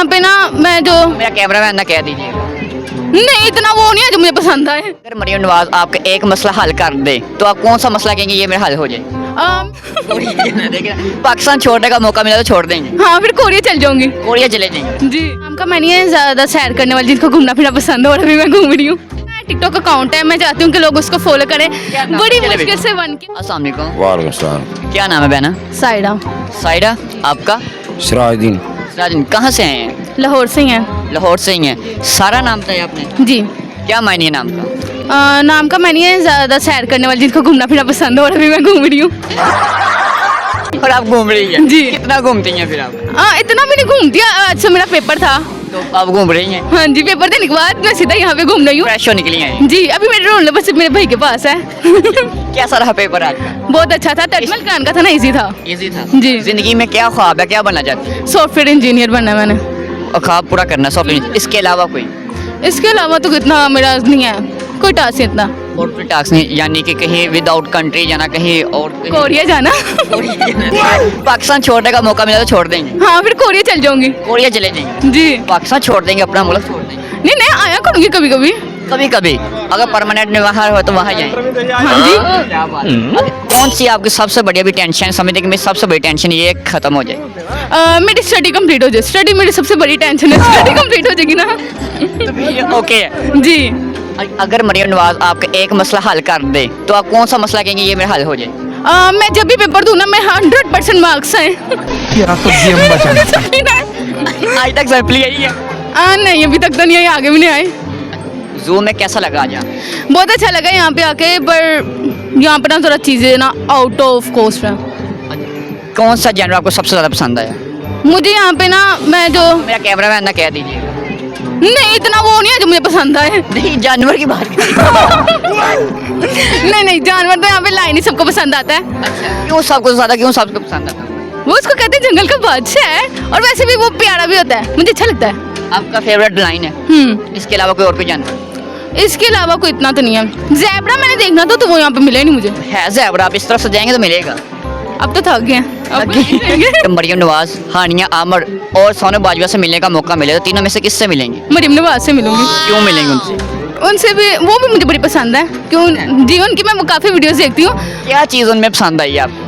यहाँ पे ना मैं जो मेरा कैमरा मैन ना कह दीजिएगा। नहीं इतना वो नहीं है जो मुझे पसंद आए। अगर मरियम नवाज आपका एक मसला हल कर दे तो आप कौन सा मसला कहेंगे ये मेरा हल हो जाए? पाकिस्तान छोड़ने का मौका मिला तो छोड़ देंगे? हाँ फिर कोरिया चल जाऊंगी। कोरिया चले जाएंगे? जी नाम का मैं नहीं है ज़्यादा सैर करने वाली जिनको घूमना फिरना पसंद है और अभी मैं घूम रही हूँ। टिकटॉक अकाउंट है, मैं चाहती हूँ कि लोग उसको फॉलो करें। बड़ी मुश्किल से बन के। अस्सलाम वालेकुम। वालेकुम सलाम। क्या नाम है बहना? साइडा। साइडा। आपका? सिराजुद्दीन। सिराजुद्दीन। कहाँ से आए हैं? लाहौर से ही है। लाहौर से ही हैं। सारा नाम बताया आपने? जी। क्या मायने है नाम का? नाम का मैं नहीं है ज़्यादा सैर करने वाली जिनको घूमना फिरना पसंद है और अभी मैं घूम रही हूँ। और आप घूम रही हैं? जी। कितना घूमती हैं फिर आप? इतना भी नहीं घूमती, आज से मेरा पेपर था तो आप घूम रही हैं? हाँ जी, पेपर देने के बाद मैं सीधा यहाँ पे घूम रही हूँ। फ्रेश हो निकली हैं? जी अभी मेरे रोल बस मेरे भाई के पास है। कैसा रहा पेपर आज? बहुत अच्छा था, तजमल खान का था ना, इजी था। इजी था? जी। जिंदगी में क्या ख्वाब है, क्या बनना चाहती हैं? सॉफ्टवेयर इंजीनियर बनना है मैंने। और ख्वाब पूरा करना सॉफ्टवेयर, इसके अलावा कोई? इसके अलावा तो कितना मेरा नहीं है कोई टास्क इतना। और कोई टास्क नहीं, यानी कि कहीं विदाउट कंट्री जाना, कहीं और कहीं? कोरिया जाना। पाकिस्तान छोड़ने का मौका मिला तो छोड़ देंगे? हाँ फिर कोरिया चल जाऊंगी। कोरिया चले जाएंगे? जी। पाकिस्तान छोड़ देंगे, अपना मुल्क छोड़ देंगे? नहीं नहीं आया करूँगी कभी कभी। कभी कभी अगर परमानेंट निवास हो तो वहाँ जाएंगे? हाँ जी। क्या बात है। कौन सी आपकी सबसे बड़ी अभी टेंशन समझते कि मेरी सबसे बड़ी टेंशन ये खत्म हो जाए? मेरी स्टडी कंप्लीट हो जाए। स्टडी मेरी सबसे बड़ी टेंशन है, स्टडी कंप्लीट हो जाएगी ना। ओके। जी। अगर मरियम नवाज आपका एक मसला हल कर दे तो आप कौन सा मसला कहेंगे ये मेरा हल हो जाए? मैं जब भी पेपर दूँ ना मैं 100% मार्क्स आए। आज तक सैंपल यही है? नहीं अभी तक तो नहीं आए, आगे भी नहीं आए। जू में कैसा लगा आज? बहुत अच्छा लगा यहाँ पे आके, पर यहाँ पे ना थोड़ा चीज़ें ना आउट ऑफ कोस्ट है। कौन सा जानवर आपको सबसे ज़्यादा पसंद आया? मुझे यहाँ पे ना मैं जो मेरा कैमरा मैन ना कह दीजिएगा। नहीं इतना वो नहीं है जो मुझे पसंद आए। नहीं, जानवर की बात नहीं नहीं जानवर तो यहाँ पे लाइन ही सबको पसंद आता है। क्यों सबको ज़्यादा, क्यों सबको पसंद आता है? वो उसको कहते हैं जंगल का बादशाह है, और वैसे भी वो प्यारा भी होता है, मुझे अच्छा लगता है। आपका फेवरेट लाइन है? इसके अलावा कोई और कोई जानवर? इसके अलावा कोई इतना तो नहीं है। ज़ेब्रा मैंने देखना था तो वो यहाँ पे मिला ही नहीं मुझे। है ज़ेब्रा, आप इस तरफ से जाएंगे तो मिलेगा। अब तो थक गए हैं। मरियम नवाज, हानिया आमर और सोनम बाजवा से मिलने का मौका मिले तो तीनों में से किससे मिलेंगे? मरियम नवाज से मिलूंगी। क्यों मिलेंगे उनसे? उनसे भी, वो भी मुझे बड़ी पसंद है। क्यों जी, उनकी मैं काफ़ी वीडियोस देखती हूँ। क्या चीज़ उनमें पसंद आई आपको?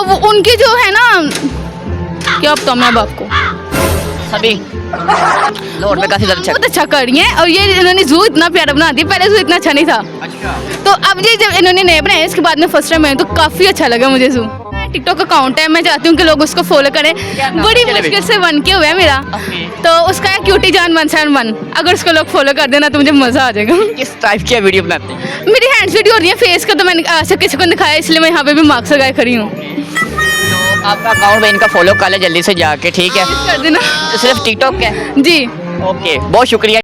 वो उनकी जो है ना, क्या बताऊँ मैं अब आपको, सभी लाहौर में काफ़ी ज़्यादा अच्छा। बहुत अच्छा कर रही हैं। और ये इन्होंने जू इतना प्यारा बना दिया, पहले जू इतना अच्छा नहीं था। तो अब ये जब इन्होंने नए बनाए इसके बाद में फर्स्ट टाइम आए तो काफ़ी अच्छा लगा मुझे जू। टिकटॉक अकाउंट है, मैं चाहती हूँ कि लोग उसको फॉलो करें। बड़ी मुश्किल से 1K हुआ है मेरा, तो उसका है क्यूटी जान 171। अगर उसको लोग फॉलो कर देना तो मुझे मज़ा आ जाएगा। किस टाइप की वीडियो बनाते हैं? मेरी हैंड्स वीडियो हो रही है, फेस का तो मैंने आज तक किसी को दिखाया, इसलिए मैं यहाँ पे भी मार्क्स लगाए खड़ी हूँ। तो आपका अकाउंट में इनका फॉलो कर ले जल्दी से जाके, ठीक है? कर देना। सिर्फ टिकटॉक है? जी। ओके, बहुत शुक्रिया।